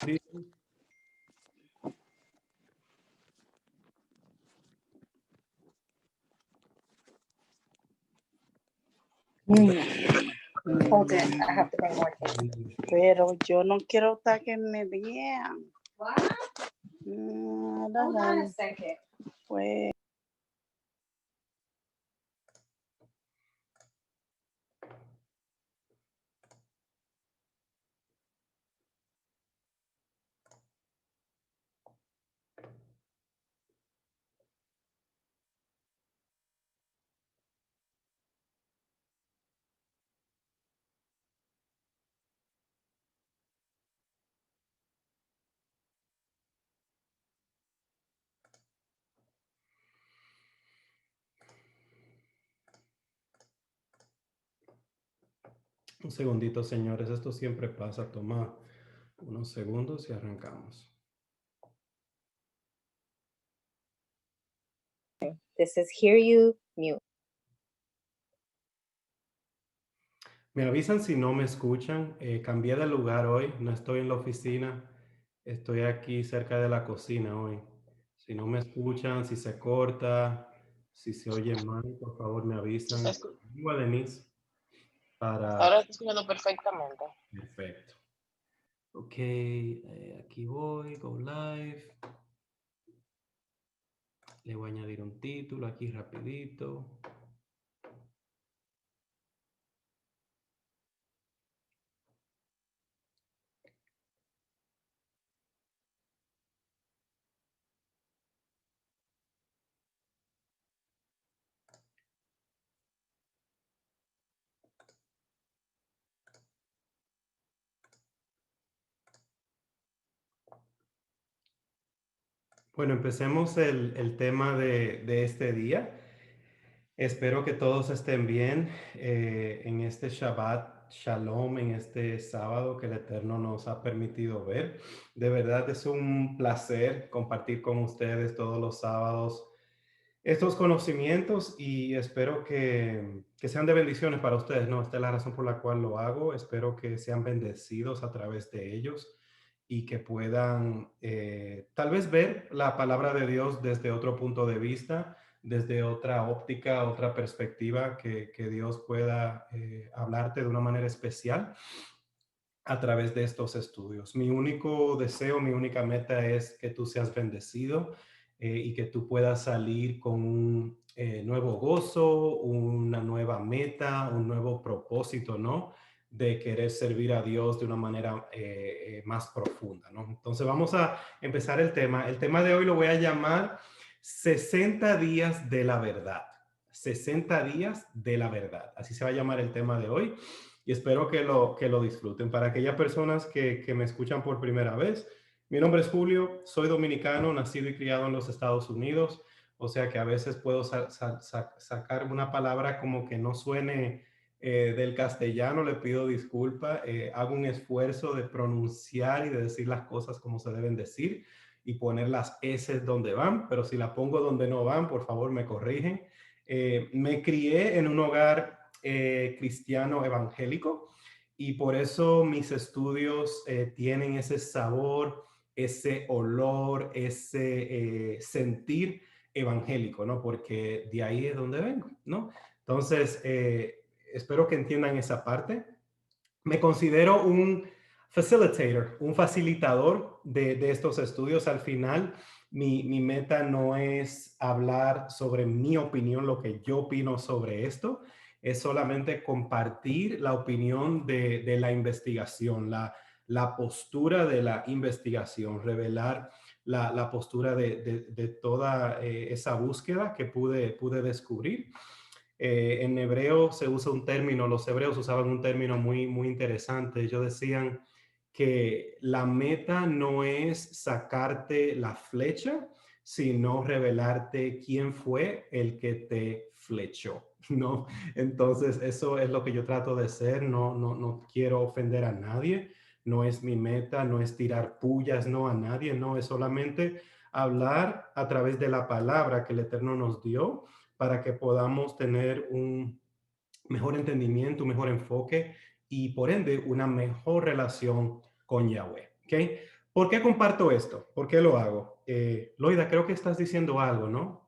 Sí. Hold it. I have to bring more things. Pero yo no quiero estar que me vean. What? Hold on a second. Pues. Un segundito, señores. Esto siempre pasa. Toma unos segundos y arrancamos. This is Hear You Mute. Me avisan si no me escuchan. Cambié de lugar hoy. No estoy en la oficina. Estoy aquí cerca de la cocina hoy. Si no me escuchan, si se corta, si se oye mal, por favor me avisan. Digo a Denise para... Ahora estoy escuchando perfectamente. Perfecto. Ok, aquí voy, go live. Le voy a añadir un título aquí rapidito. Bueno, empecemos el tema de este día. Espero que todos estén bien en este Shabbat Shalom, en este sábado que el Eterno nos ha permitido ver. De verdad es un placer compartir con ustedes todos los sábados estos conocimientos y espero que sean de bendiciones para ustedes, ¿no? Esta es la razón por la cual lo hago. Espero que sean bendecidos a través de ellos y que puedan tal vez ver la palabra de Dios desde otro punto de vista, desde otra óptica, otra perspectiva, que Dios pueda hablarte de una manera especial a través de estos estudios. Mi único deseo, mi única meta es que tú seas bendecido y que tú puedas salir con un nuevo gozo, una nueva meta, un nuevo propósito, ¿no? De querer servir a Dios de una manera más profunda, ¿no? Entonces vamos a empezar el tema. El tema de hoy lo voy a llamar 60 días de la verdad. 60 días de la verdad. Así se va a llamar el tema de hoy. Y espero que lo disfruten. Para aquellas personas que me escuchan por primera vez, mi nombre es Julio, soy dominicano, nacido y criado en los Estados Unidos, o sea que a veces puedo sacar una palabra como que no suene del castellano, le pido disculpa, hago un esfuerzo de pronunciar y de decir las cosas como se deben decir y poner las S donde van, pero si la pongo donde no van, por favor me corrigen. Me crié en un hogar cristiano evangélico y por eso mis estudios tienen ese sabor, ese olor, ese sentir evangélico, ¿no? Porque de ahí es donde vengo, ¿no? Entonces, espero que entiendan esa parte. Me considero un facilitator, un facilitador de estos estudios. Al final, mi meta no es hablar sobre mi opinión, lo que yo opino sobre esto, es solamente compartir la opinión de la investigación, la postura de la investigación, revelar la postura de toda esa búsqueda que pude descubrir. En hebreo se usa un término, los hebreos usaban un término muy, muy interesante. Ellos decían que la meta no es sacarte la flecha, sino revelarte quién fue el que te flechó, ¿no? Entonces, eso es lo que yo trato de ser. No quiero ofender a nadie. No es mi meta, no es tirar pullas, no a nadie, no, es solamente hablar a través de la palabra que el Eterno nos dio para que podamos tener un mejor entendimiento, un mejor enfoque y por ende una mejor relación con Yahweh. ¿Okay? ¿Por qué comparto esto? ¿Por qué lo hago? Loida, creo que estás diciendo algo, ¿no?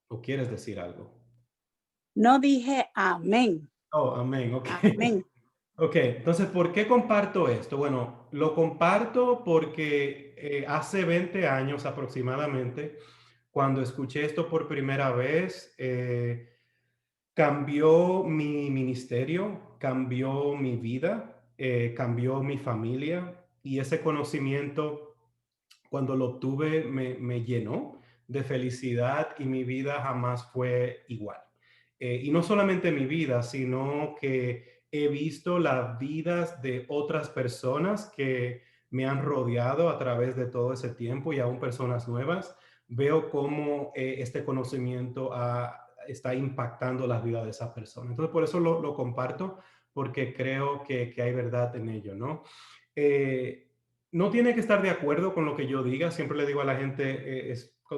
¿O quieres decir algo? No dije amén. Oh, amén, ok. Amén. Ok, entonces, ¿por qué comparto esto? Bueno, lo comparto porque hace 20 años aproximadamente, cuando escuché esto por primera vez, cambió mi ministerio, cambió mi vida, cambió mi familia y ese conocimiento, cuando lo obtuve, me llenó de felicidad y mi vida jamás fue igual. Y no solamente mi vida, sino que he visto las vidas de otras personas que me han rodeado a través de todo ese tiempo y aún personas nuevas. Veo cómo este conocimiento está impactando las vidas de esas personas. Entonces, por eso lo comparto, porque creo que hay verdad en ello, ¿no? Eh, no tiene que estar de acuerdo con lo que yo diga. Siempre le digo a la gente,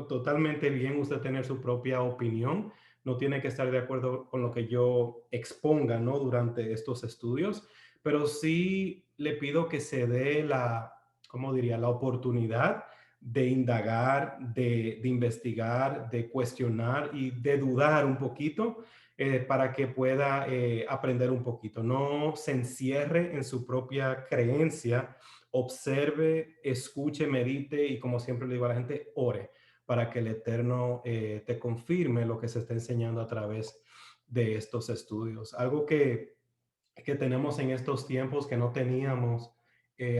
totalmente bien usted tener su propia opinión. No tiene que estar de acuerdo con lo que yo exponga, ¿no? Durante estos estudios, pero sí le pido que se dé ¿cómo diría? La oportunidad de indagar, de investigar, de cuestionar y de dudar un poquito para que pueda aprender un poquito. No se encierre en su propia creencia, observe, escuche, medite y como siempre le digo a la gente, ore para que el Eterno te confirme lo que se está enseñando a través de estos estudios. Algo que tenemos en estos tiempos que no teníamos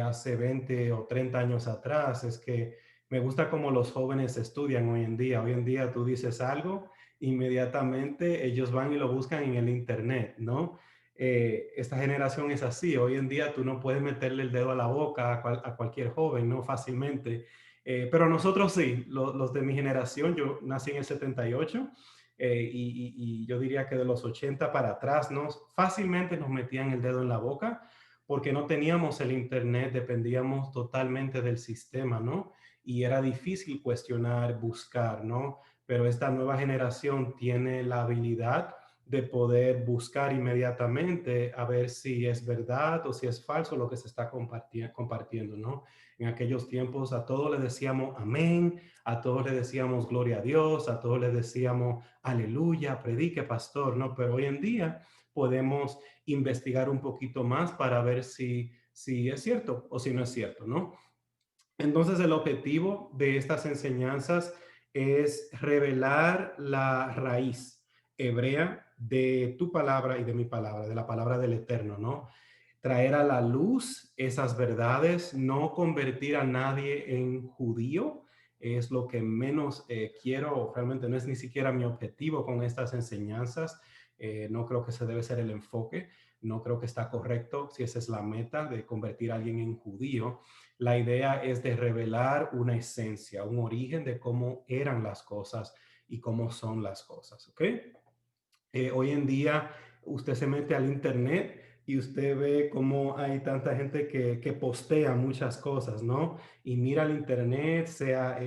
hace 20 o 30 años atrás es que me gusta cómo los jóvenes estudian hoy en día. Hoy en día tú dices algo, inmediatamente ellos van y lo buscan en el internet, ¿no? Esta generación es así. Hoy en día tú no puedes meterle el dedo a la boca a cualquier joven, ¿no? Fácilmente. Pero nosotros sí, los de mi generación, yo nací en el 78 y yo diría que de los 80 para atrás, ¿no? Fácilmente nos metían el dedo en la boca porque no teníamos el internet, dependíamos totalmente del sistema, ¿no? Y era difícil cuestionar, buscar, ¿no? Pero esta nueva generación tiene la habilidad de poder buscar inmediatamente a ver si es verdad o si es falso lo que se está compartiendo, ¿no? En aquellos tiempos a todos le decíamos amén, a todos le decíamos gloria a Dios, a todos le decíamos aleluya, predique pastor, ¿no? Pero hoy en día podemos investigar un poquito más para ver si es cierto o si no es cierto, ¿no? Entonces, el objetivo de estas enseñanzas es revelar la raíz hebrea de tu palabra y de mi palabra, de la palabra del Eterno, ¿no? Traer a la luz esas verdades, no convertir a nadie en judío, es lo que menos quiero, realmente no es ni siquiera mi objetivo con estas enseñanzas, no creo que ese debe ser el enfoque, no creo que está correcto si esa es la meta de convertir a alguien en judío. La idea es de revelar una esencia, un origen de cómo eran las cosas y cómo son las cosas, ¿ok? Hoy en día usted se mete al internet y usted ve cómo hay tanta gente que postea muchas cosas, ¿no? Y mira el internet, sea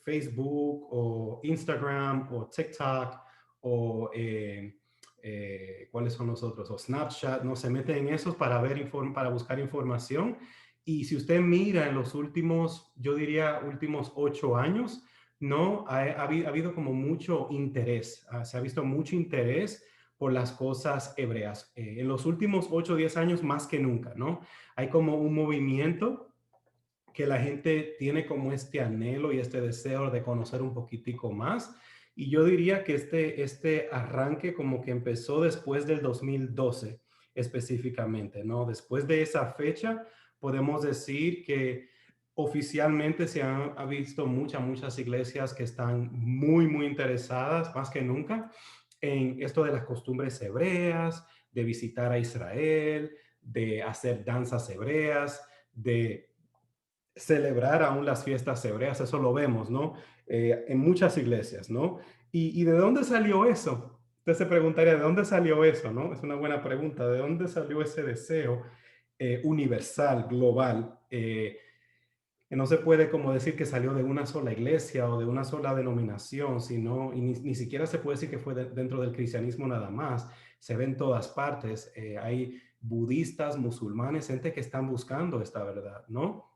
Facebook o Instagram o TikTok o ¿cuáles son los otros? O Snapchat, ¿no? Se mete en esos para para buscar información. Y si usted mira en los últimos, yo diría, últimos 8 años, no, ha habido como mucho interés, se ha visto mucho interés por las cosas hebreas. En los últimos 8 o 10 años más que nunca, ¿no? Hay como un movimiento que la gente tiene como este anhelo y este deseo de conocer un poquitico más. Y yo diría que este arranque como que empezó después del 2012 específicamente, ¿no? Después de esa fecha podemos decir que oficialmente ha visto muchas iglesias que están muy interesadas, más que nunca, en esto de las costumbres hebreas, de visitar a Israel, de hacer danzas hebreas, de celebrar aún las fiestas hebreas, eso lo vemos, ¿no? En muchas iglesias, ¿no? ¿Y de dónde salió eso? Usted se preguntaría, ¿de dónde salió eso, no? Es una buena pregunta, ¿de dónde salió ese deseo universal, global? Que no se puede como decir que salió de una sola iglesia o de una sola denominación, sino, y ni siquiera se puede decir que fue dentro del cristianismo nada más, se ve en todas partes. Hay budistas, musulmanes, gente que están buscando esta verdad, ¿no?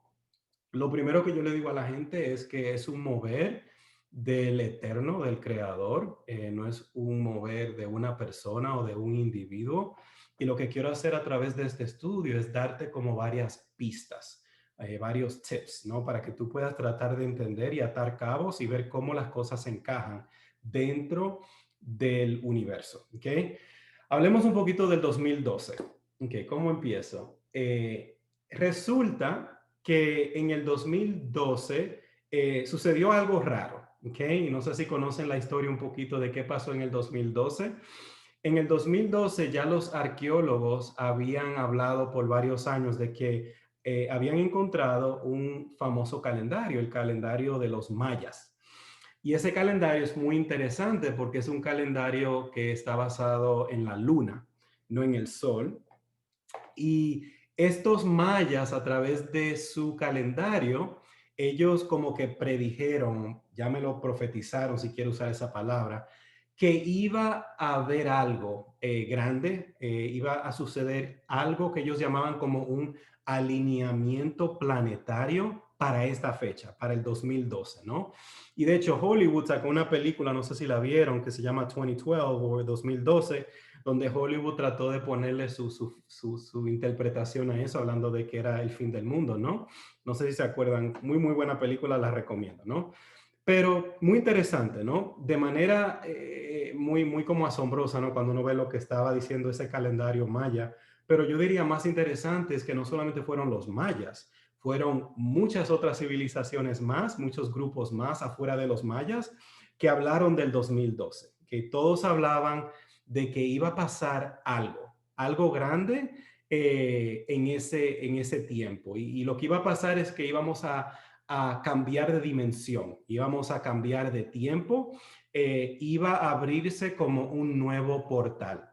Lo primero que yo le digo a la gente es que es un mover del eterno, del creador, no es un mover de una persona o de un individuo. Y lo que quiero hacer a través de este estudio es darte como varias pistas, varios tips, ¿no? Para que tú puedas tratar de entender y atar cabos y ver cómo las cosas encajan dentro del universo, ¿ok? Hablemos un poquito del 2012. ¿Ok? ¿Cómo empiezo? Resulta que en el 2012 sucedió algo raro, ¿ok? Y no sé si conocen la historia un poquito de qué pasó en el 2012. En el 2012 ya los arqueólogos habían hablado por varios años de que habían encontrado un famoso calendario, el calendario de los mayas. Y ese calendario es muy interesante porque es un calendario que está basado en la luna, no en el sol. Y estos mayas, a través de su calendario, ellos como que predijeron, ya me lo profetizaron, si quiero usar esa palabra, que iba a haber algo grande, iba a suceder algo que ellos llamaban como un alineamiento planetario para esta fecha, para el 2012, ¿no? Y de hecho Hollywood sacó una película, no sé si la vieron, que se llama 2012 o 2012, donde Hollywood trató de ponerle su interpretación a eso, hablando de que era el fin del mundo, ¿no? No sé si se acuerdan, muy, muy buena película, la recomiendo, ¿no? Pero muy interesante, ¿no? De manera muy, muy como asombrosa, ¿no? Cuando uno ve lo que estaba diciendo ese calendario maya. Pero yo diría más interesante es que no solamente fueron los mayas, fueron muchas otras civilizaciones más, muchos grupos más afuera de los mayas que hablaron del 2012, que todos hablaban de que iba a pasar algo grande en ese tiempo. Y lo que iba a pasar es que íbamos a cambiar de dimensión, íbamos a cambiar de tiempo, iba a abrirse como un nuevo portal.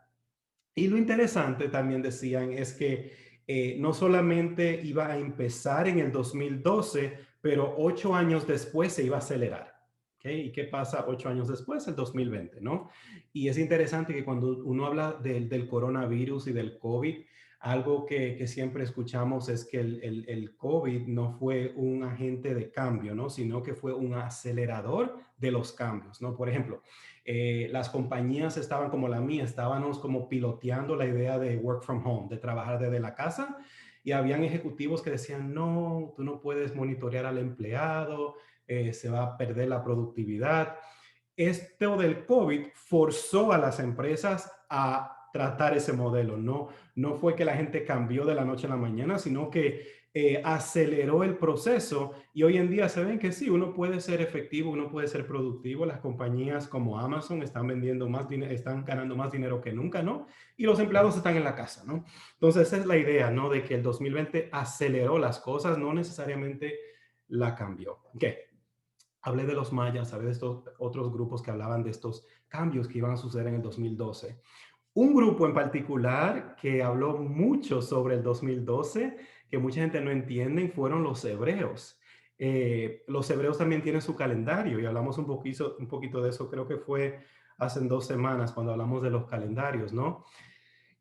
Y lo interesante también decían es que no solamente iba a empezar en el 2012, pero 8 años después se iba a acelerar. ¿Okay? ¿Y qué pasa 8 años después? El 2020, ¿no? Y es interesante que cuando uno habla del coronavirus y del COVID, algo que siempre escuchamos es que el COVID no fue un agente de cambio, ¿no? Sino que fue un acelerador de los cambios, ¿no? Por ejemplo, las compañías estaban como la mía, estábamos como piloteando la idea de work from home, de trabajar desde la casa, y habían ejecutivos que decían, no, tú no puedes monitorear al empleado, se va a perder la productividad. Esto del COVID forzó a las empresas a tratar ese modelo. No fue que la gente cambió de la noche a la mañana, sino que aceleró el proceso y hoy en día se ven que sí, uno puede ser efectivo, uno puede ser productivo. Las compañías como Amazon están vendiendo más dinero, están ganando más dinero que nunca, ¿no? Y los empleados están en la casa, ¿no? Entonces esa es la idea, ¿no? De que el 2020 aceleró las cosas, no necesariamente la cambió. ¿Ok? Hablé de los mayas, hablé de estos otros grupos que hablaban de estos cambios que iban a suceder en el 2012. Un grupo en particular que habló mucho sobre el 2012, que mucha gente no entiende, fueron los hebreos. Los hebreos también tienen su calendario y hablamos un poquito de eso, creo que fue hace 2 semanas cuando hablamos de los calendarios, ¿no?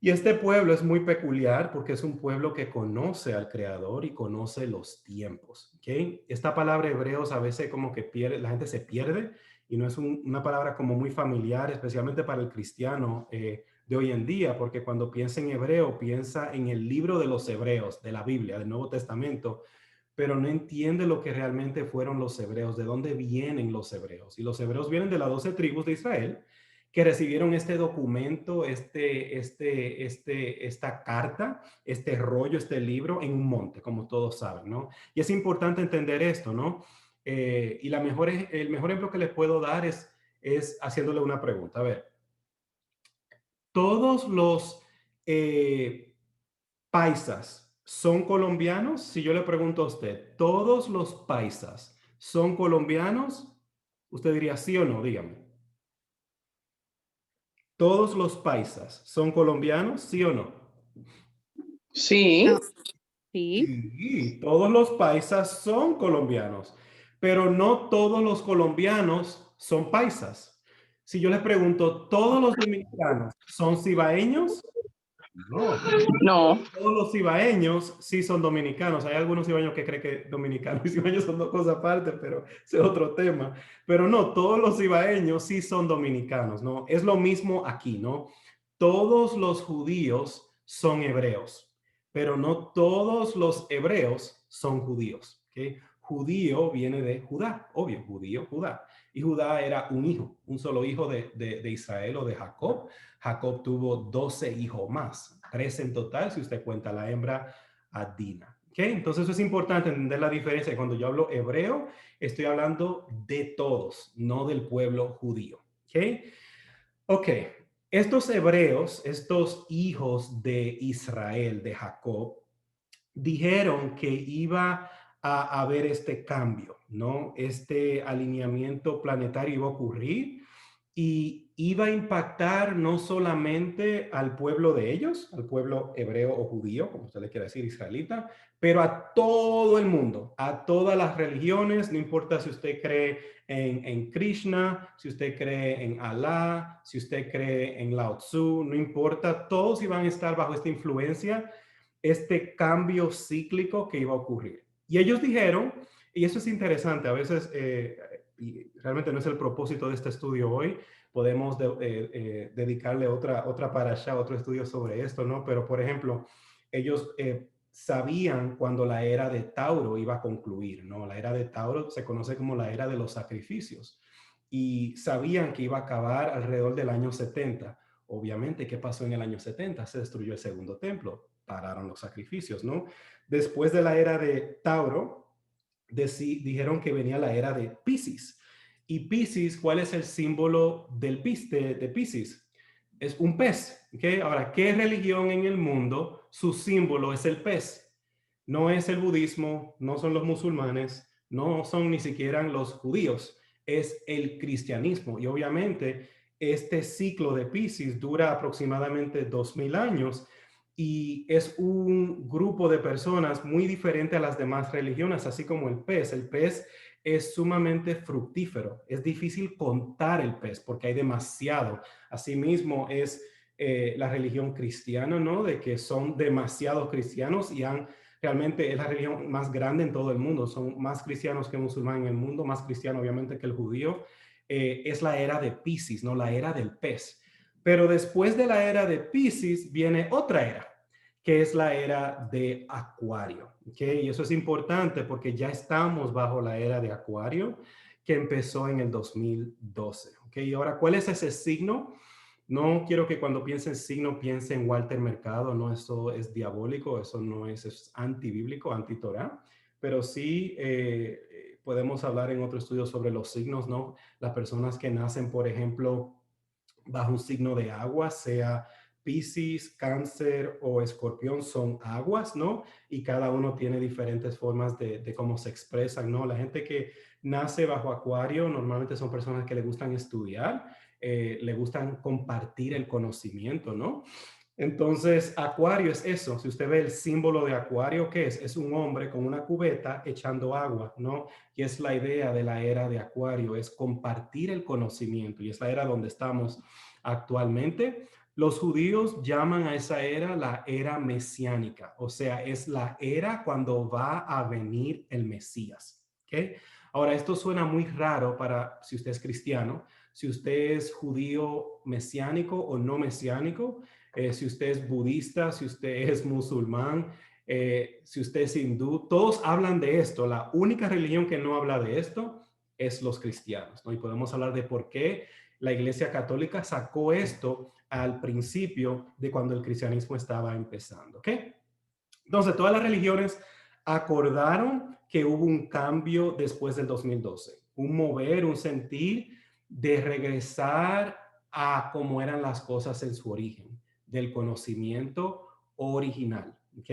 Y este pueblo es muy peculiar porque es un pueblo que conoce al Creador y conoce los tiempos. ¿Okay? Esta palabra hebreos a veces como que pierde, la gente se pierde y no es una palabra como muy familiar, especialmente para el cristiano de hoy en día, porque cuando piensa en hebreo, piensa en el libro de los hebreos, de la Biblia, del Nuevo Testamento, pero no entiende lo que realmente fueron los hebreos, de dónde vienen los hebreos. Y los hebreos vienen de las 12 tribus de Israel, que recibieron este documento, esta carta, este rollo, este libro en un monte, como todos saben, ¿no? Y es importante entender esto, ¿no? Y el mejor ejemplo que les puedo dar es haciéndole una pregunta. A ver, todos los paisas son colombianos. Si yo le pregunto a usted, ¿todos los paisas son colombianos? Usted diría sí o no, dígame. ¿Todos los paisas son colombianos, sí o no? Sí. Sí. Sí, todos los paisas son colombianos, pero no todos los colombianos son paisas. Si yo les pregunto, ¿todos los dominicanos son cibaeños? No. No. Todos los cibaeños sí son dominicanos. Hay algunos cibaeños que creen que dominicanos y cibaeños son dos cosas aparte, pero ese es otro tema. Pero no, todos los cibaeños sí son dominicanos, ¿no? Es lo mismo aquí, ¿no? Todos los judíos son hebreos, pero no todos los hebreos son judíos, ¿ok? Judío viene de Judá, obvio, judío, Judá. Y Judá era un hijo, un solo hijo de Israel o de Jacob. Jacob tuvo 12 hijos más, 13 en total si usted cuenta la hembra a Dina. ¿Okay? Entonces eso es importante entender la diferencia. Cuando yo hablo hebreo, estoy hablando de todos, no del pueblo judío. ¿Okay? Ok, estos hebreos, estos hijos de Israel, de Jacob, dijeron que iba a haber este cambio, ¿no? Este alineamiento planetario iba a ocurrir y iba a impactar no solamente al pueblo de ellos, al pueblo hebreo o judío, como usted le quiera decir, israelita, pero a todo el mundo, a todas las religiones, no importa si usted cree en Krishna, si usted cree en Alá, si usted cree en Lao Tzu, no importa, todos iban a estar bajo esta influencia, este cambio cíclico que iba a ocurrir. Y ellos dijeron, y eso es interesante, a veces, y realmente no es el propósito de este estudio hoy, podemos dedicarle otra parasha, otro estudio sobre esto, ¿no? Pero, por ejemplo, ellos sabían cuando la era de Tauro iba a concluir, ¿no? La era de Tauro se conoce como la era de los sacrificios y sabían que iba a acabar alrededor del año 70. Obviamente, ¿qué pasó en el año 70? Se destruyó el segundo templo, pararon los sacrificios, ¿no? Después de la era de Tauro, dijeron que venía la era de Piscis. Y Piscis, ¿cuál es el símbolo de Piscis? Es un pez. ¿Okay? Ahora, ¿qué religión en el mundo su símbolo es el pez? No es el budismo, no son los musulmanes, no son ni siquiera los judíos, es el cristianismo. Y obviamente este ciclo de Piscis dura aproximadamente 2000 años y es un grupo de personas muy diferente a las demás religiones, así como el pez. El pez es sumamente fructífero. Es difícil contar el pez porque hay demasiado. Asimismo es la religión cristiana, ¿no? De que son demasiados cristianos y realmente es la religión más grande en todo el mundo. Son más cristianos que musulmanes en el mundo, más cristiano obviamente que el judío. Es la era de Piscis, ¿no? La era del pez. Pero después de la era de Piscis viene otra era, que es la era de Acuario. ¿Okay? Y eso es importante porque ya estamos bajo la era de Acuario que empezó en el 2012. ¿Okay? Y ahora, ¿cuál es ese signo? No quiero que cuando piense en signo piense en Walter Mercado, no, eso es diabólico, eso no es, es antibíblico, anti-Torah, pero sí podemos hablar en otro estudio sobre los signos, ¿no? Las personas que nacen, por ejemplo, bajo un signo de agua, sea Piscis, Cáncer o Escorpión, son aguas, ¿no? Y cada uno tiene diferentes formas de cómo se expresan, ¿no? La gente que nace bajo Acuario normalmente son personas que le gustan estudiar, le gustan compartir el conocimiento, ¿no? Entonces, Acuario es eso. Si usted ve el símbolo de Acuario, ¿qué es? Es un hombre con una cubeta echando agua, ¿no? Y es la idea de la era de Acuario, es compartir el conocimiento. Y es la era donde estamos actualmente. Los judíos llaman a esa era la era mesiánica, o sea, es la era cuando va a venir el Mesías. ¿Okay? Ahora, esto suena muy raro para si usted es cristiano, si usted es judío mesiánico o no mesiánico, si usted es budista, si usted es musulmán, si usted es hindú, todos hablan de esto. La única religión que no habla de esto es los cristianos, ¿no? Y podemos hablar de por qué la Iglesia Católica sacó esto al principio de cuando el cristianismo estaba empezando, ¿ok? Entonces, todas las religiones acordaron que hubo un cambio después del 2012, un mover, un sentir de regresar a cómo eran las cosas en su origen, del conocimiento original, ¿ok?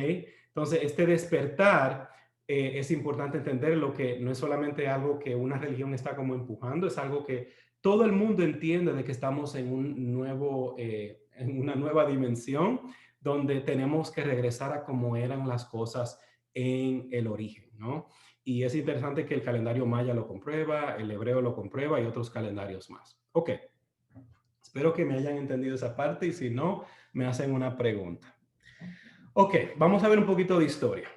Entonces, este despertar es importante entender lo que no es solamente algo que una religión está como empujando, es algo que todo el mundo entiende de que estamos en un nuevo, en una nueva dimensión donde tenemos que regresar a cómo eran las cosas en el origen, ¿no? Y es interesante que el calendario maya lo comprueba, el hebreo lo comprueba y otros calendarios más. Ok. Espero que me hayan entendido esa parte y si no, me hacen una pregunta. Ok, vamos a ver un poquito de historia.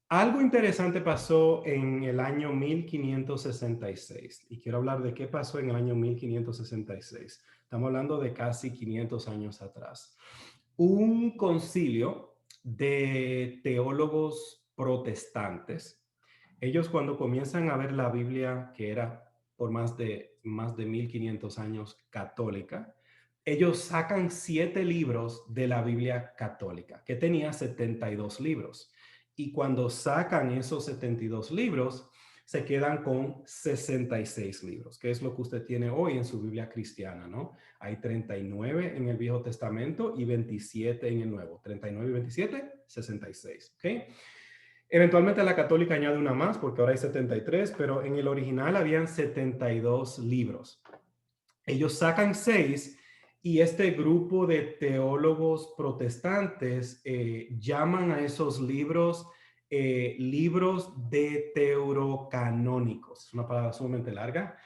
Algo interesante pasó en el año 1566 y quiero hablar de qué pasó en el año 1566. Estamos hablando de casi 500 años atrás. Un concilio de teólogos protestantes. Ellos cuando comienzan a ver la Biblia, que era por más de 1500 años católica, ellos sacan 7 libros de la Biblia católica, que tenía 72 libros. Y cuando sacan esos 72 libros, se quedan con 66 libros, que es lo que usted tiene hoy en su Biblia cristiana, ¿no? Hay 39 en el Viejo Testamento y 27 en el Nuevo. 39 y 27, 66, ¿ok? Eventualmente la católica añade una más porque ahora hay 73, pero en el original habían 72 libros. Ellos sacan 6 y este grupo de teólogos protestantes llaman a esos libros libros deuterocanónicos. Es una palabra sumamente larga.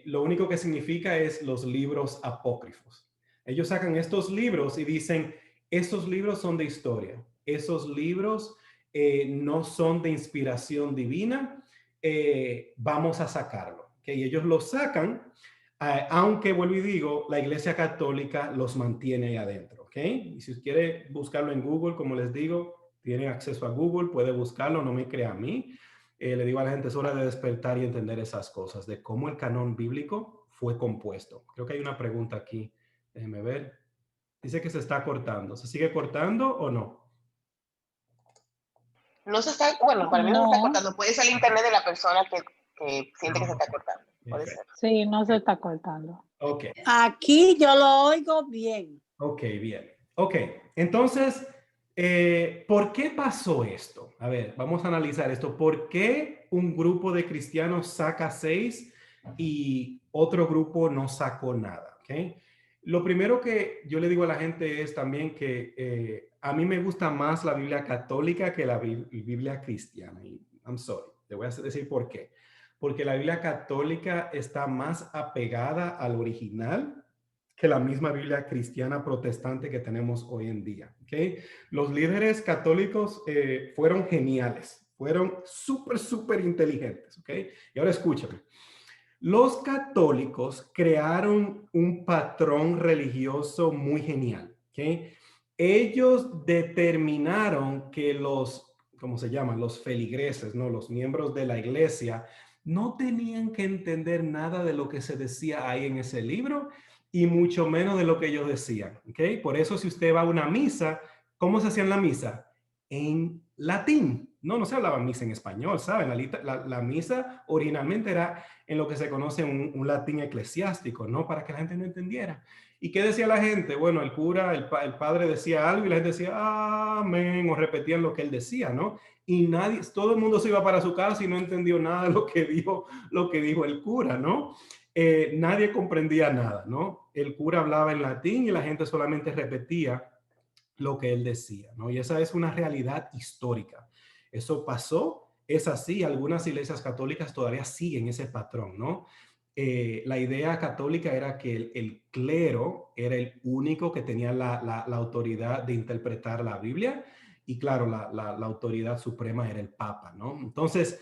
Lo único que significa es los libros apócrifos. Ellos sacan estos libros y dicen, esos libros son de historia. Esos libros no son de inspiración divina. Vamos a sacarlo. ¿Okay? Y ellos lo sacan. Aunque vuelvo y digo, la Iglesia Católica los mantiene ahí adentro, ¿ok? Y si quiere buscarlo en Google, como les digo, tiene acceso a Google, puede buscarlo, no me crea a mí. Le digo a la gente, es hora de despertar y entender esas cosas, de cómo el canon bíblico fue compuesto. Creo que hay una pregunta aquí, déjenme ver. Dice que se está cortando, ¿se sigue cortando o no? No se está, bueno, para mí no se está cortando. Puede ser el internet de la persona que siente que se está Ok. cortando. Puede ser. Sí, no se está cortando. Ok. Aquí yo lo oigo bien. Ok, bien. Ok, entonces, ¿por qué pasó esto? A ver, vamos a analizar esto. ¿Por qué un grupo de cristianos saca 6 y otro grupo no sacó nada? ¿Okay? Lo primero que yo le digo a la gente es también que a mí me gusta más la Biblia católica que la Biblia cristiana. Y I'm sorry, te voy a decir por qué. Porque la Biblia católica está más apegada al original que la misma Biblia cristiana protestante que tenemos hoy en día. ¿Okay? Los líderes católicos fueron geniales, fueron súper inteligentes. ¿Okay? Y ahora escúchame. Los católicos crearon un patrón religioso muy genial. ¿Okay? Ellos determinaron que los, ¿cómo se llaman? Los feligreses, ¿no? Los miembros de la iglesia no tenían que entender nada de lo que se decía ahí en ese libro y mucho menos de lo que ellos decían. ¿Okay? Por eso si usted va a una misa, ¿cómo se hacía en la misa? En latín. No se hablaba misa en español, ¿saben? La misa originalmente era en lo que se conoce un latín eclesiástico, ¿no? Para que la gente no entendiera. ¿Y qué decía la gente? Bueno, el cura, el padre decía algo y la gente decía, amén, o repetían lo que él decía, ¿no? Y nadie, todo el mundo se iba para su casa y no entendió nada de lo que dijo el cura, ¿no? Nadie comprendía nada, ¿no? El cura hablaba en latín y la gente solamente repetía lo que él decía, ¿no? Y esa es una realidad histórica. Eso pasó, es así, algunas iglesias católicas todavía siguen ese patrón, ¿no? La idea católica era que el clero era el único que tenía la autoridad de interpretar la Biblia y claro, la autoridad suprema era el Papa, ¿no? Entonces,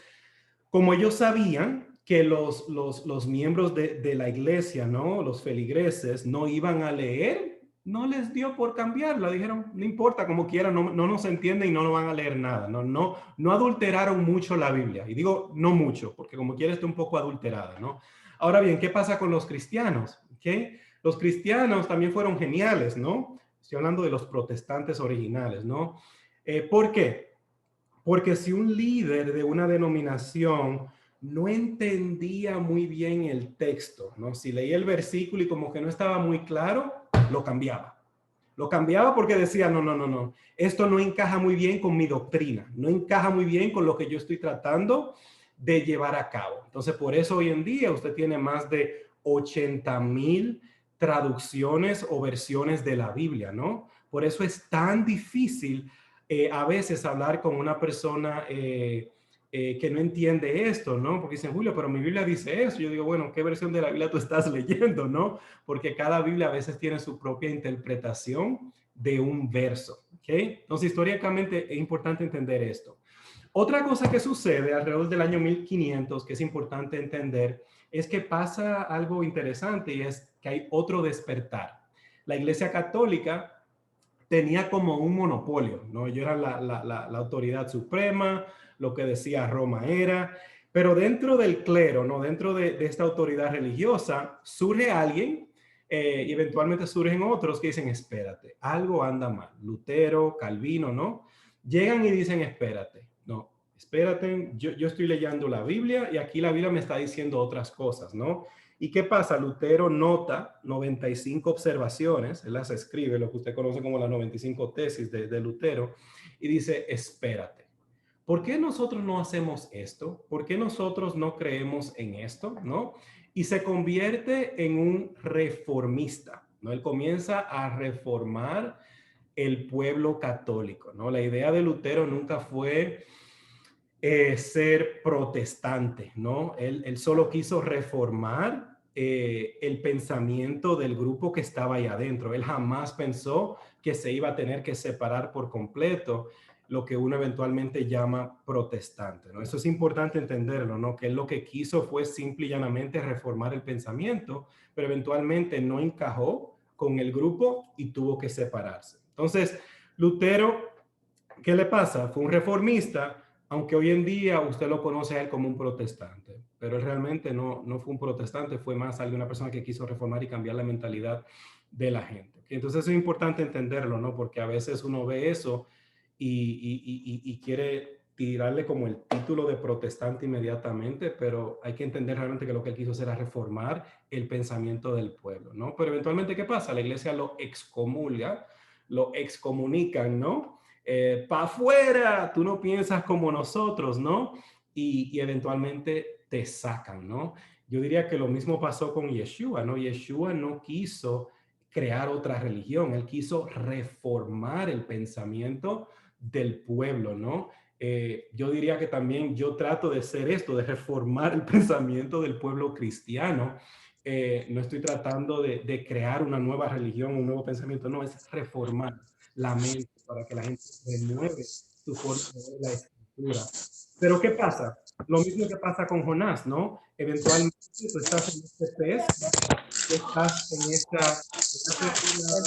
como ellos sabían que los miembros de la iglesia, ¿no? Los feligreses no iban a leer, no les dio por cambiarla. Dijeron, no importa, como quieran, no nos entienden y no van a leer nada. No adulteraron mucho la Biblia. Y digo, no mucho, porque como quiera está un poco adulterada, ¿no? Ahora bien, ¿qué pasa con los cristianos? ¿Okay? Los cristianos también fueron geniales, ¿no? Estoy hablando de los protestantes originales, ¿no? ¿Por qué? Porque si un líder de una denominación no entendía muy bien el texto, ¿no? Si leía el versículo y como que no estaba muy claro, lo cambiaba. Lo cambiaba porque decía, no, esto no encaja muy bien con mi doctrina, no encaja muy bien con lo que yo estoy tratando de llevar a cabo. Entonces, por eso hoy en día usted tiene más de 80,000 traducciones o versiones de la Biblia, ¿no? Por eso es tan difícil a veces hablar con una persona que no entiende esto, ¿no? Porque dicen, Julio, pero mi Biblia dice eso. Yo digo, bueno, ¿qué versión de la Biblia tú estás leyendo, no? Porque cada Biblia a veces tiene su propia interpretación de un verso, ¿ok? Entonces, históricamente es importante entender esto. Otra cosa que sucede alrededor del año 1500, que es importante entender, es que pasa algo interesante y es que hay otro despertar. La Iglesia Católica tenía como un monopolio, ¿no? Ellos eran la autoridad suprema, lo que decía Roma era, pero dentro del clero, ¿no? Dentro de esta autoridad religiosa, surge alguien y eventualmente surgen otros que dicen, espérate, algo anda mal. Lutero, Calvino, ¿no? Llegan y dicen, espérate, no, espérate, yo estoy leyendo la Biblia y aquí la Biblia me está diciendo otras cosas, ¿no? ¿Y qué pasa? Lutero nota 95 observaciones, él las escribe, lo que usted conoce como las 95 tesis de Lutero, y dice, espérate, ¿por qué nosotros no hacemos esto? ¿Por qué nosotros no creemos en esto? ¿No? Y se convierte en un reformista, ¿no? Él comienza a reformar el pueblo católico, ¿no? La idea de Lutero nunca fue ser protestante, ¿no? Él solo quiso reformar el pensamiento del grupo que estaba ahí adentro. Él jamás pensó que se iba a tener que separar por completo lo que uno eventualmente llama protestante, ¿no? Eso es importante entenderlo, ¿no? Que él lo que quiso fue simple y llanamente reformar el pensamiento, pero eventualmente no encajó con el grupo y tuvo que separarse. Entonces, Lutero, ¿qué le pasa? Fue un reformista, aunque hoy en día usted lo conoce a él como un protestante, pero él realmente no fue un protestante, fue más alguna persona que quiso reformar y cambiar la mentalidad de la gente. Entonces es importante entenderlo, ¿no? Porque a veces uno ve eso y quiere tirarle como el título de protestante inmediatamente, pero hay que entender realmente que lo que él quiso hacer era reformar el pensamiento del pueblo, ¿no? Pero eventualmente, ¿qué pasa? La iglesia lo excomulga, lo excomunican, ¿no? Pa' afuera, tú no piensas como nosotros, ¿no? Y eventualmente te sacan, ¿no? Yo diría que lo mismo pasó con Yeshua, ¿no? Yeshua no quiso crear otra religión, él quiso reformar el pensamiento del pueblo, ¿no? Yo diría que también yo trato de hacer esto, de reformar el pensamiento del pueblo cristiano. No estoy tratando de crear una nueva religión, un nuevo pensamiento, no, es reformar la mente para que la gente renueve su forma de ver la escritura. Pero ¿qué pasa? Lo mismo que pasa con Jonás, ¿no? Eventualmente tú estás en este pez, tú estás en esta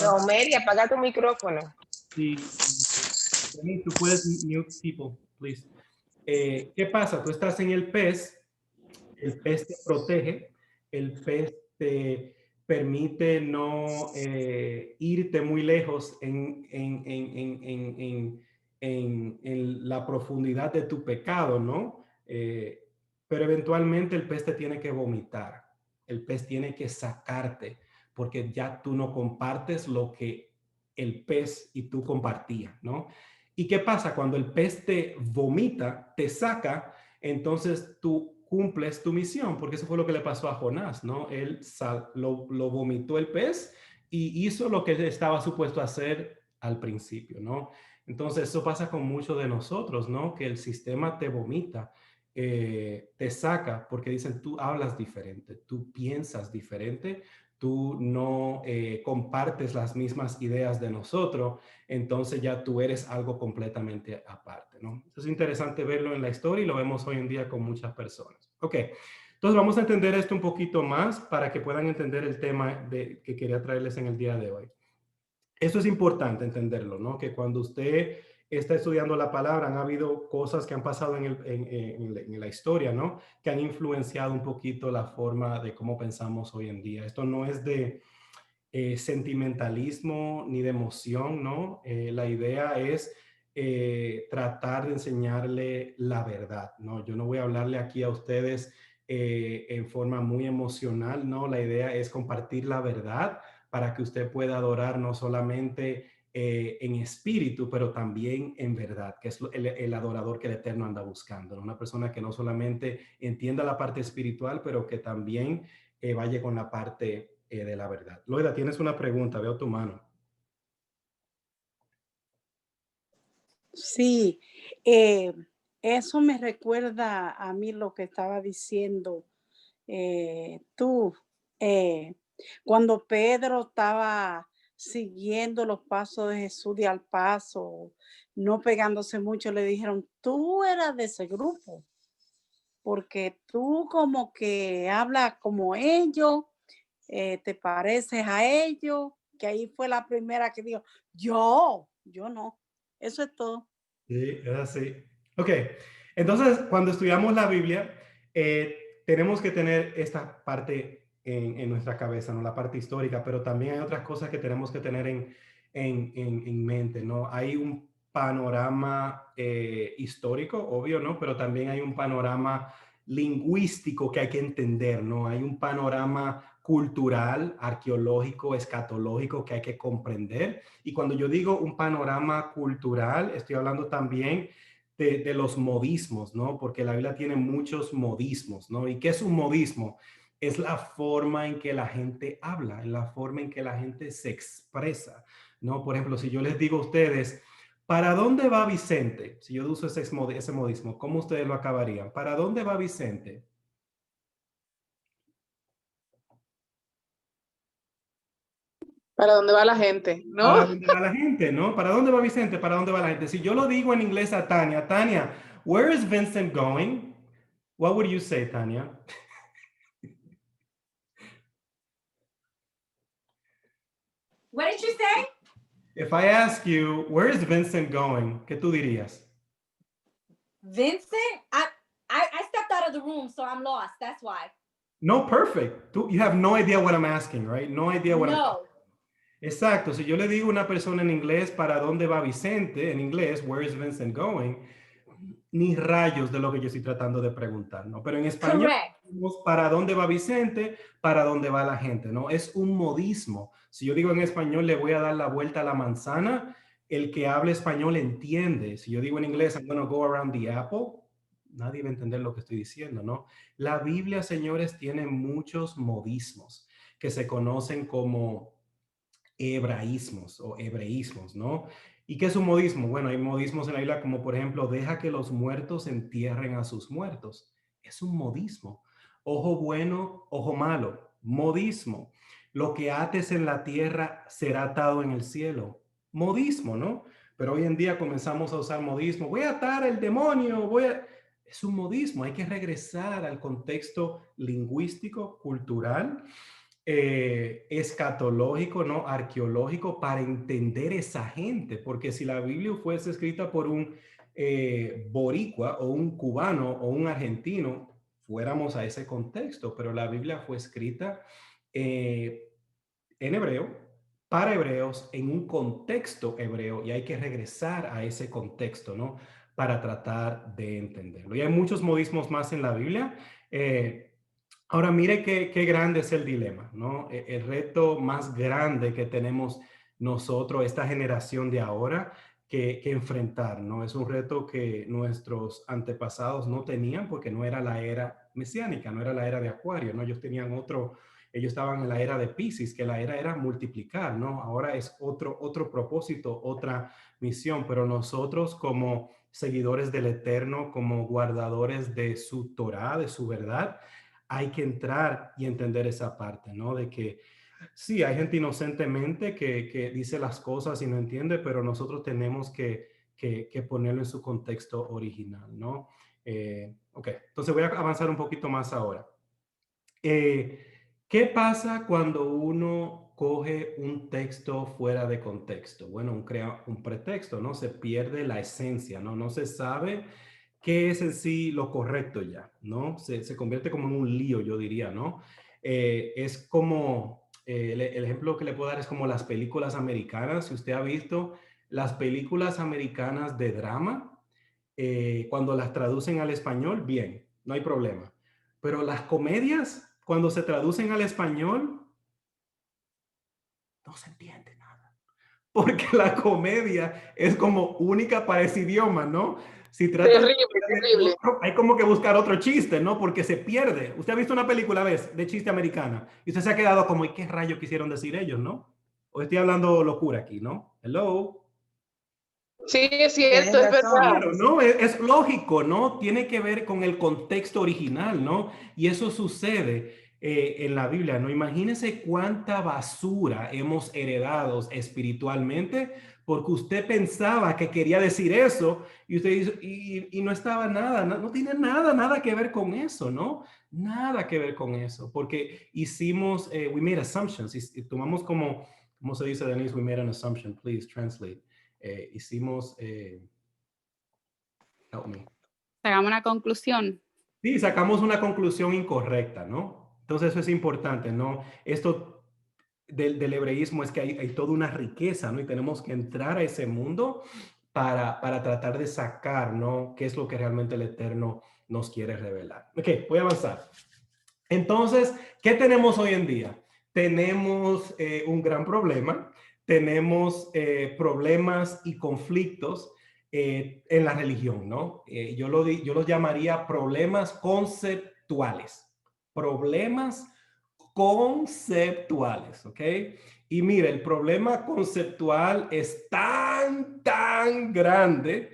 Romery, apaga tu micrófono. tú puedes mute people, please. ¿Qué pasa? Tú estás en el pez te protege, el pez te permite no irte muy lejos en la profundidad de tu pecado, ¿no? Pero eventualmente el pez te tiene que vomitar, el pez tiene que sacarte, porque ya tú no compartes lo que el pez y tú compartían, ¿no? ¿Y qué pasa? Cuando el pez te vomita, te saca, entonces tú cumples tu misión, porque eso fue lo que le pasó a Jonás, ¿no? Él lo vomitó el pez y hizo lo que él estaba supuesto a hacer al principio, ¿no? Entonces eso pasa con muchos de nosotros, ¿no? Que el sistema te vomita, te saca, porque dicen, tú hablas diferente, tú piensas diferente, tú no compartes las mismas ideas de nosotros, entonces ya tú eres algo completamente aparte, ¿no? Es interesante verlo en la historia y lo vemos hoy en día con muchas personas. Ok, entonces vamos a entender esto un poquito más para que puedan entender el tema que quería traerles en el día de hoy. Esto es importante entenderlo, ¿no? Que cuando usted está estudiando la palabra, han habido cosas que han pasado en la historia, ¿no? Que han influenciado un poquito la forma de cómo pensamos hoy en día. Esto no es de sentimentalismo ni de emoción, ¿no? La idea es tratar de enseñarle la verdad, ¿no? Yo no voy a hablarle aquí a ustedes en forma muy emocional, ¿no? La idea es compartir la verdad para que usted pueda adorar no solamente en espíritu, pero también en verdad, que es el adorador que el Eterno anda buscando, ¿no? Una persona que no solamente entienda la parte espiritual, pero que también vaya con la parte de la verdad. Loida, tienes una pregunta, veo tu mano. Sí, eso me recuerda a mí lo que estaba diciendo tú, cuando Pedro estaba siguiendo los pasos de Jesús de al paso, no pegándose mucho, le dijeron, tú eras de ese grupo, porque tú como que hablas como ellos, te pareces a ellos, que ahí fue la primera que dijo, yo no, eso es todo. Sí, es así. Ok, entonces cuando estudiamos la Biblia, tenemos que tener esta parte en nuestra cabeza, ¿no? La parte histórica, pero también hay otras cosas que tenemos que tener en mente, ¿no? Hay un panorama histórico, obvio, ¿no? Pero también hay un panorama lingüístico que hay que entender, ¿no? Hay un panorama cultural, arqueológico, escatológico que hay que comprender. Y cuando yo digo un panorama cultural, estoy hablando también de los modismos, ¿no? Porque la Biblia tiene muchos modismos, ¿no? ¿Y qué es un modismo? Es la forma en que la gente habla, la forma en que la gente se expresa, ¿no? Por ejemplo, si yo les digo a ustedes, ¿para dónde va Vicente? Si yo uso ese modismo, ¿cómo ustedes lo acabarían? ¿Para dónde va Vicente? ¿Para dónde va la gente? ¿No? ¿Para dónde va la gente, no? ¿Para dónde va Vicente? ¿Para dónde va la gente? Si yo lo digo en inglés a Tania, Tania, where is Vincent going? What would you say, Tania? What did you say? If I ask you, where is Vincent going? ¿Qué tú dirías? Vincent? I stepped out of the room, so I'm lost. That's why. No, perfect. You have no idea what I'm asking, right? No idea what I'm No. Exacto. Si yo le digo a una persona en inglés, ¿para dónde va Vicente? En inglés, where is Vincent going? Ni rayos de lo que yo estoy tratando de preguntar, ¿no? Pero en español, Correct. ¿para dónde va Vicente? ¿Para dónde va la gente? ¿No? Es un modismo. Si yo digo en español, le voy a dar la vuelta a la manzana, el que habla español entiende. Si yo digo en inglés, I'm going to go around the apple, nadie va a entender lo que estoy diciendo, ¿no? La Biblia, señores, tiene muchos modismos que se conocen como hebraísmos o hebreísmos, ¿no? ¿Y qué es un modismo? Bueno, hay modismos en la Biblia como por ejemplo, deja que los muertos entierren a sus muertos. Es un modismo. Ojo bueno, ojo malo. Modismo. Lo que ates en la tierra será atado en el cielo. Modismo, ¿no? Pero hoy en día comenzamos a usar modismo. Voy a atar el demonio, Es un modismo. Hay que regresar al contexto lingüístico, cultural, escatológico, ¿no? Arqueológico, para entender esa gente, porque si la Biblia fuese escrita por un boricua o un cubano o un argentino, fuéramos a ese contexto, pero la Biblia fue escrita en hebreo, para hebreos, en un contexto hebreo, y hay que regresar a ese contexto, ¿no? Para tratar de entenderlo. Y hay muchos modismos más en la Biblia. Ahora mire qué grande es el dilema, ¿no? El reto más grande que tenemos nosotros, esta generación de ahora, que enfrentar, ¿no? Es un reto que nuestros antepasados no tenían porque no era la era mesiánica, no era la era de Acuario, ¿no? Ellos tenían ellos estaban en la era de Piscis, que la era multiplicar, ¿no? Ahora es otro propósito, otra misión, pero nosotros como seguidores del Eterno, como guardadores de su Torá, de su verdad, hay que entrar y entender esa parte, ¿no? De que sí, hay gente inocentemente que dice las cosas y no entiende, pero nosotros tenemos que ponerlo en su contexto original, ¿no? Ok, entonces voy a avanzar un poquito más ahora. ¿Qué pasa cuando uno coge un texto fuera de contexto? Bueno, crea un pretexto, ¿no? Se pierde la esencia, ¿no? No se sabe qué es en sí lo correcto ya, ¿no? Se convierte como en un lío, yo diría, ¿no? Es como, el ejemplo que le puedo dar es como las películas americanas. Si usted ha visto las películas americanas de drama, cuando las traducen al español, bien, no hay problema. Pero las comedias, cuando se traducen al español, no se entiende nada. Porque la comedia es como única para ese idioma, ¿no? Si trata Terrible, terrible. hay como que buscar otro chiste, ¿no? Porque se pierde. Usted ha visto una película, ¿ves? De chiste americana. Y usted se ha quedado como, ¿y qué rayo quisieron decir ellos, no? O estoy hablando locura aquí, ¿no? Hello. Sí, es cierto, Tienes es razón. verdad. Claro, ¿no? Es lógico, ¿no? Tiene que ver con el contexto original, ¿no? Y eso sucede en la Biblia, ¿no? Imagínense cuánta basura hemos heredado espiritualmente porque usted pensaba que quería decir eso y usted hizo, y no estaba nada, no, no tiene nada que ver con eso, ¿no? Nada que ver con eso, porque hicimos, we made assumptions, y tomamos como, ¿cómo se dice, Denise? We made an assumption, please translate. Hicimos... help me. Hagamos una conclusión. Sí, sacamos una conclusión incorrecta, ¿no? Entonces eso es importante, ¿no? Esto del hebreísmo es que hay toda una riqueza, ¿no? Y tenemos que entrar a ese mundo para tratar de sacar, ¿no? ¿Qué es lo que realmente el Eterno nos quiere revelar? Ok, voy a avanzar. Entonces, ¿qué tenemos hoy en día? Tenemos un gran problema, tenemos problemas y conflictos en la religión, ¿no? Yo los llamaría problemas conceptuales, problemas conceptuales, ¿ok? Y mire, el problema conceptual es tan grande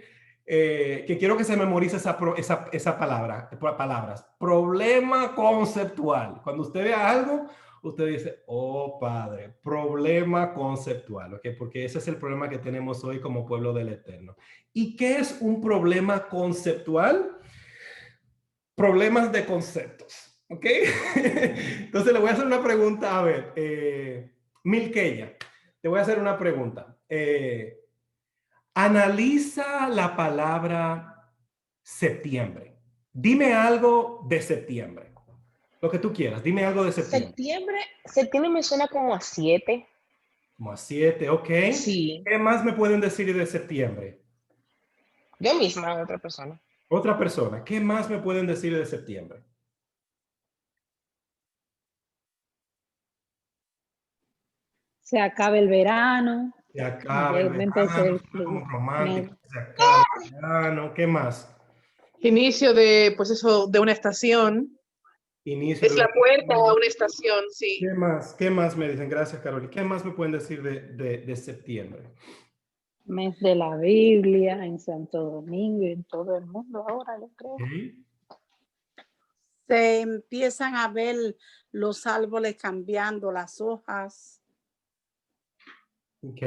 que quiero que se memorice esa palabra, palabras. Problema conceptual. Cuando usted vea algo, usted dice, oh Padre, problema conceptual, ¿ok? Porque ese es el problema que tenemos hoy como pueblo del Eterno. ¿Y qué es un problema conceptual? Problemas de conceptos, ¿ok? Entonces le voy a hacer una pregunta, a ver, Milkeya, te voy a hacer una pregunta. Analiza la palabra septiembre. Dime algo de septiembre. Lo que tú quieras. Dime algo de septiembre. Septiembre me suena como a 7. Como a 7, ok. Sí, ¿Qué más me pueden decir de septiembre? yo misma, otra persona. Otra persona. ¿Qué más me pueden decir de septiembre? Se acaba el verano, Se acaba el ya empezó verano. el Suena frío. como romántico. Se acaba el verano. ¿Qué más? Inicio de, pues eso, de una estación. Inicio de Es la una... puerta a una estación, sí. ¿Qué más? ¿Qué más me dicen? Gracias, Carol. ¿Qué más me pueden decir de septiembre? Mes de la Biblia en Santo Domingo y en todo el mundo ahora, yo creo. Okay. Se empiezan a ver los árboles cambiando las hojas. Ok,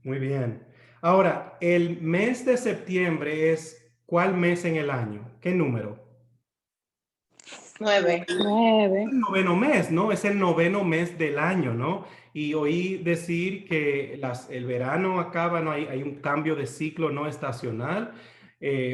muy bien. Ahora, el mes de septiembre es ¿cuál mes en el año? ¿Qué número? 9. 9. El noveno mes, ¿no? Es el noveno mes del año, ¿no? Y oí decir que el verano acaba, ¿no? Hay un cambio de ciclo no estacional.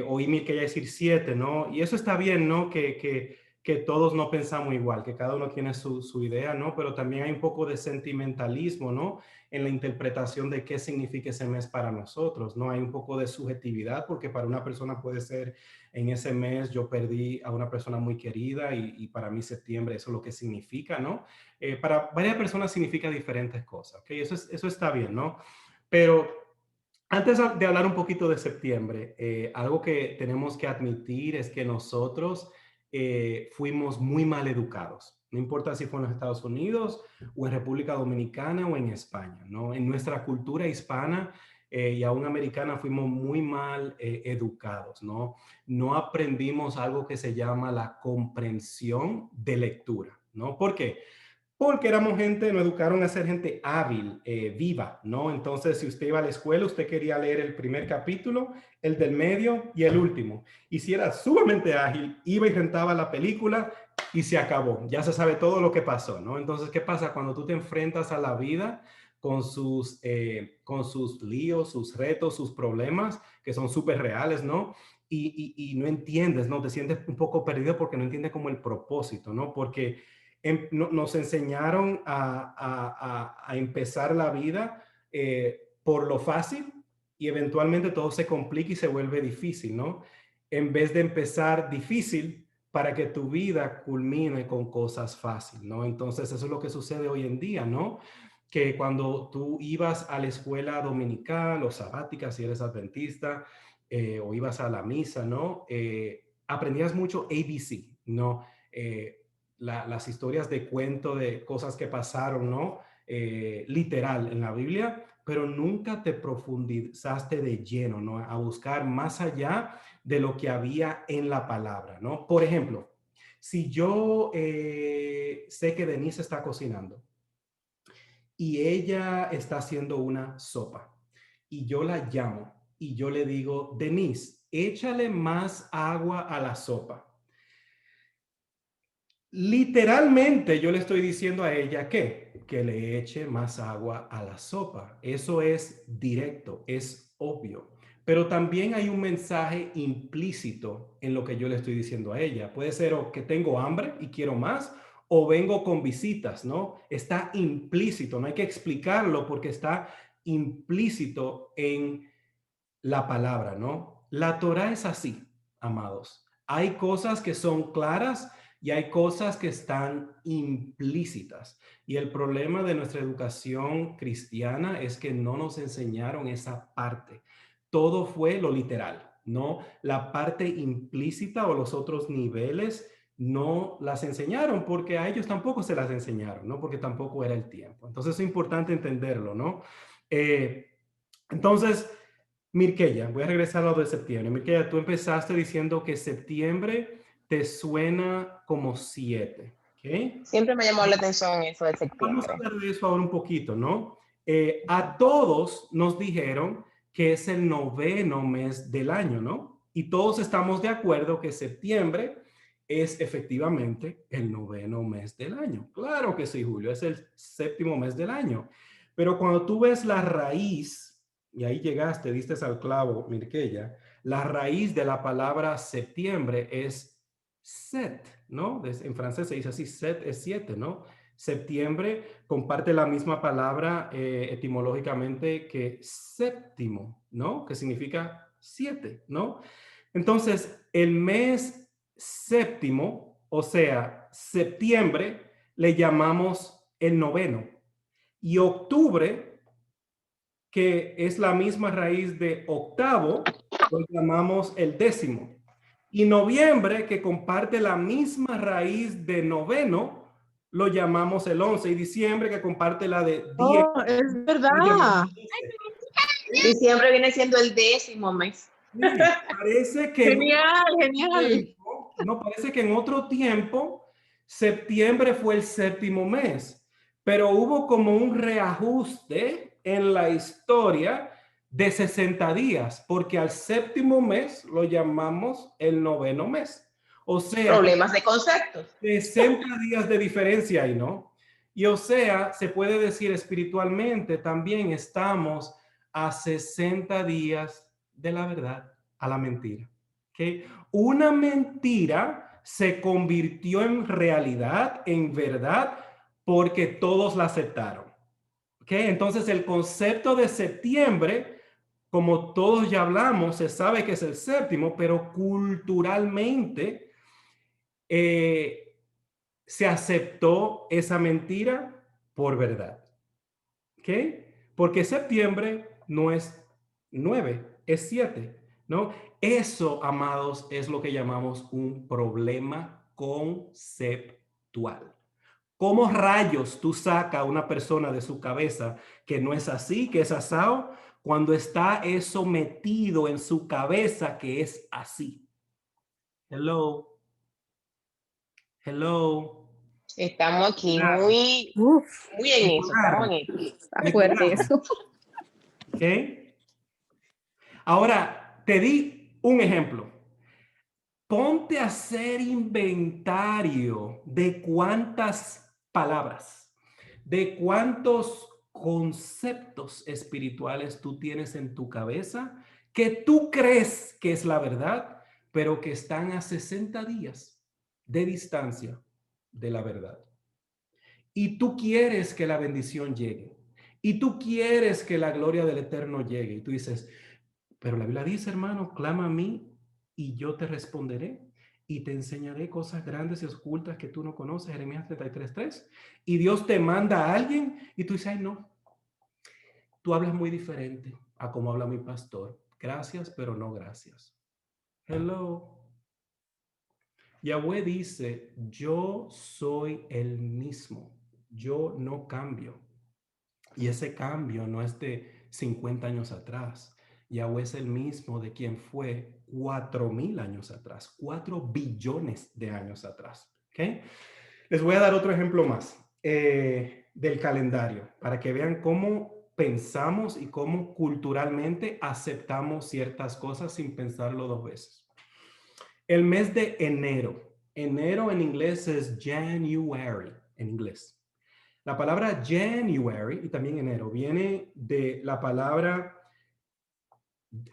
Oí que decir 7, ¿no? Y eso está bien, ¿no? Que todos no pensamos igual, que cada uno tiene su idea, ¿no? Pero también hay un poco de sentimentalismo, ¿no? En la interpretación de qué significa ese mes para nosotros, ¿no? Hay un poco de subjetividad porque para una persona puede ser en ese mes yo perdí a una persona muy querida y para mí septiembre eso es lo que significa, ¿no? Para varias personas significa diferentes cosas, ¿ok? Eso está bien, ¿no? Pero antes de hablar un poquito de septiembre, algo que tenemos que admitir es que nosotros fuimos muy mal educados. No importa si fue en los Estados Unidos o en República Dominicana o en España, ¿no? En nuestra cultura hispana y aún americana fuimos muy mal educados, ¿no? No aprendimos algo que se llama la comprensión de lectura, ¿no? ¿Por qué? Porque éramos gente, nos educaron a ser gente hábil, viva, ¿no? Entonces, si usted iba a la escuela, usted quería leer el primer capítulo, el del medio y el último. Y si era sumamente ágil, iba y rentaba la película y se acabó. Ya se sabe todo lo que pasó, ¿no? Entonces, ¿qué pasa cuando tú te enfrentas a la vida con sus líos, sus retos, sus problemas, que son súper reales, ¿no? Y no entiendes, ¿no? Te sientes un poco perdido porque no entiendes como el propósito, ¿no? Porque nos enseñaron a empezar la vida por lo fácil y eventualmente todo se complica y se vuelve difícil, ¿no? En vez de empezar difícil para que tu vida culmine con cosas fáciles, ¿no? Entonces eso es lo que sucede hoy en día, ¿no? Que cuando tú ibas a la escuela dominical o sabática, si eres adventista, o ibas a la misa, ¿no? Aprendías mucho ABC, ¿no? Las historias de cuento de cosas que pasaron, ¿no? Literal en la Biblia, pero nunca te profundizaste de lleno, ¿no? A buscar más allá de lo que había en la palabra, ¿no? Por ejemplo, si yo sé que Denise está cocinando y ella está haciendo una sopa y yo la llamo y yo le digo, Denise, échale más agua a la sopa. Literalmente yo le estoy diciendo a ella que le eche más agua a la sopa. Eso es directo, es obvio. Pero también hay un mensaje implícito en lo que yo le estoy diciendo a ella. Puede ser o que tengo hambre y quiero más, o vengo con visitas, ¿no? Está implícito, no hay que explicarlo porque está implícito en la palabra, ¿no? La Torá es así, amados. Hay cosas que son claras y hay cosas que están implícitas. Y el problema de nuestra educación cristiana es que no nos enseñaron esa parte. Todo fue lo literal, ¿no? La parte implícita o los otros niveles no las enseñaron porque a ellos tampoco se las enseñaron, ¿no? Porque tampoco era el tiempo. Entonces es importante entenderlo, ¿no? Entonces, Mirkeya, voy a regresar a lo de septiembre. Mirkeya, tú empezaste diciendo que septiembre te suena como 7, ¿ok? Siempre me llamó la atención eso de Vamos a septiembre. hablar de eso ahora un poquito, ¿no? A todos nos dijeron que es el 9º mes del año, ¿no? Y todos estamos de acuerdo que septiembre es efectivamente el 9º mes del año. Claro que sí, Julio, es el 7º mes del año. Pero cuando tú ves la raíz, y ahí llegaste, diste al clavo, Mirkeya, la raíz de la palabra septiembre es set, ¿no? En francés se dice así, set es 7, ¿no? Septiembre comparte la misma palabra etimológicamente que séptimo, ¿no? Que significa 7, ¿no? Entonces, el mes séptimo, o sea, septiembre, le llamamos el 9º. Y octubre, que es la misma raíz de octavo, lo llamamos el 10º. Y noviembre, que comparte la misma raíz de 9º, lo llamamos el 11. Y diciembre, que comparte la de 10, Oh, es lo llamamos verdad. 12. Diciembre viene siendo el 10º mes. Sí, parece que en otro Genial, genial. tiempo, no parece que en otro tiempo, septiembre fue el 7º mes, pero hubo como un reajuste en la historia de 60 días, porque al 7º mes lo llamamos el 9º mes. O sea, Problemas de conceptos. 60 días de diferencia ahí, ¿no? Y o sea, se puede decir espiritualmente también estamos a 60 días de la verdad, a la mentira. ¿Okay? Una mentira se convirtió en realidad, en verdad, porque todos la aceptaron. ¿Okay? Entonces el concepto de septiembre, como todos ya hablamos, se sabe que es el 7º, pero culturalmente se aceptó esa mentira por verdad. ¿Ok? Porque septiembre no es 9, es 7, ¿no? Eso, amados, es lo que llamamos un problema conceptual. ¿Cómo rayos tú sacas a una persona de su cabeza que no es así, que es asado, cuando está eso metido en su cabeza que es así? Hello. Hello. Estamos aquí muy, Uf, muy en eso, estamos en eso. Está Me fuerte colaron. eso. ¿Ok? Ahora, te di un ejemplo. Ponte a hacer inventario de cuántas palabras, de cuántos conceptos espirituales tú tienes en tu cabeza que tú crees que es la verdad, pero que están a 60 días de distancia de la verdad. Y tú quieres que la bendición llegue. Y tú quieres que la gloria del Eterno llegue. Y tú dices, pero la Biblia dice, hermano, clama a mí y yo te responderé y te enseñaré cosas grandes y ocultas que tú no conoces, Jeremías 33:3. Y Dios te manda a alguien y tú dices, ay, no, tú hablas muy diferente a como habla mi pastor. Gracias, pero no gracias. Hello. Yahweh dice, yo soy el mismo, yo no cambio. Y ese cambio no es de 50 años atrás. Yahweh es el mismo de quien fue 4,000 años atrás, 4 billones de años atrás. ¿Okay? Les voy a dar otro ejemplo más del calendario para que vean cómo pensamos y cómo culturalmente aceptamos ciertas cosas sin pensarlo dos veces. El mes de enero. Enero en inglés es January en inglés. La palabra January y también enero viene de la palabra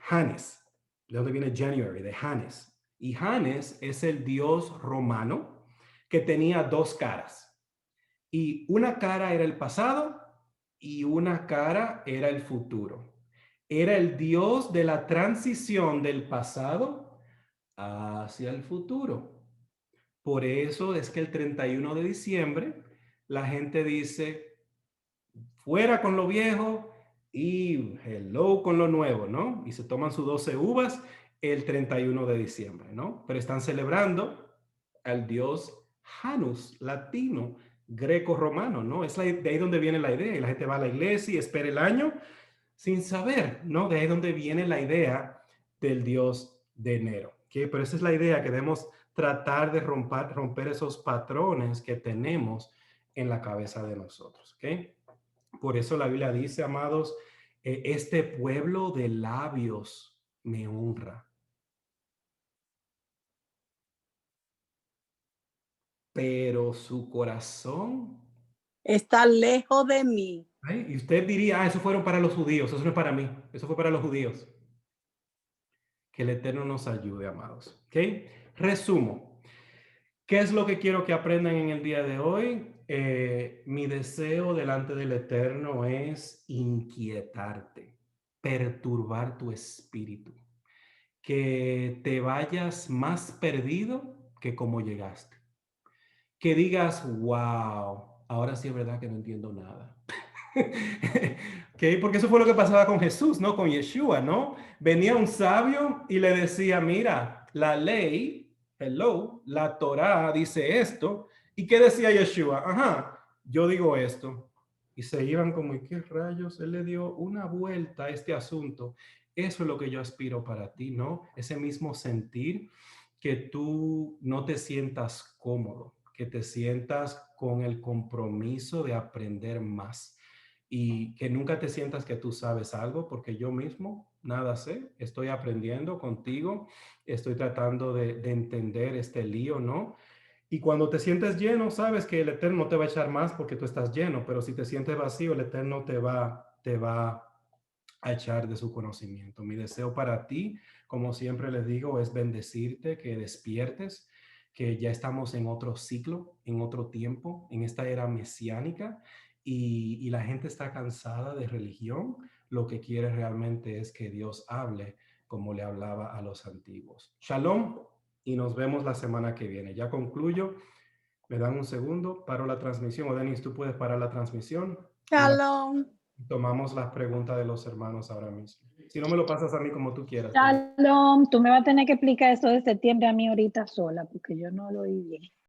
Jannes. ¿De dónde viene January? De Jannes. Y Jannes es el dios romano que tenía dos caras. Y una cara era el pasado y una cara era el futuro. Era el dios de la transición del pasado hacia el futuro. Por eso es que el 31 de diciembre la gente dice, fuera con lo viejo y hello con lo nuevo, ¿no? Y se toman sus 12 uvas el 31 de diciembre, ¿no? Pero están celebrando al dios Janus, latino, greco-romano, ¿no? Es de ahí donde viene la idea. Y la gente va a la iglesia y espera el año sin saber, ¿no? De ahí donde viene la idea del dios de enero. ¿Okay? Pero esa es la idea, que debemos tratar de romper esos patrones que tenemos en la cabeza de nosotros. ¿Okay? Por eso la Biblia dice, amados, este pueblo de labios me honra, pero su corazón... Está lejos de mí. ¿eh? Y usted diría, eso fueron para los judíos, eso no es para mí, eso fue para los judíos. Que el Eterno nos ayude, amados. ¿Okay? Resumo. ¿Qué es lo que quiero que aprendan en el día de hoy? Mi deseo delante del Eterno es inquietarte, perturbar tu espíritu, que te vayas más perdido que como llegaste. Que digas, wow, ahora sí es verdad que no entiendo nada. ¿Okay? Porque eso fue lo que pasaba con Jesús, ¿no? Con Yeshua, ¿no? Venía un sabio y le decía, mira, la ley, hello, la Torá dice esto. ¿Y qué decía Yeshua? Ajá, yo digo esto. Y se iban como, ¿y qué rayos? Él le dio una vuelta a este asunto. Eso es lo que yo aspiro para ti, ¿no? Ese mismo sentir, que tú no te sientas cómodo, que te sientas con el compromiso de aprender más y que nunca te sientas que tú sabes algo, porque yo mismo nada sé, estoy aprendiendo contigo, estoy tratando de entender este lío, ¿no? Y cuando te sientes lleno, sabes que el Eterno no te va a echar más porque tú estás lleno, pero si te sientes vacío, el Eterno te va a echar de su conocimiento. Mi deseo para ti, como siempre les digo, es bendecirte, que despiertes, que ya estamos en otro ciclo, en otro tiempo, en esta era mesiánica y la gente está cansada de religión. Lo que quiere realmente es que Dios hable como le hablaba a los antiguos. Shalom y nos vemos la semana que viene. Ya concluyo. Me dan un segundo, paro la transmisión. O Denis, tú puedes parar la transmisión. Shalom. Tomamos las preguntas de los hermanos ahora mismo. Si no, me lo pasas a mí como tú quieras. Shalom, tú me vas a tener que explicar eso de septiembre a mí ahorita sola, porque yo no lo oí bien.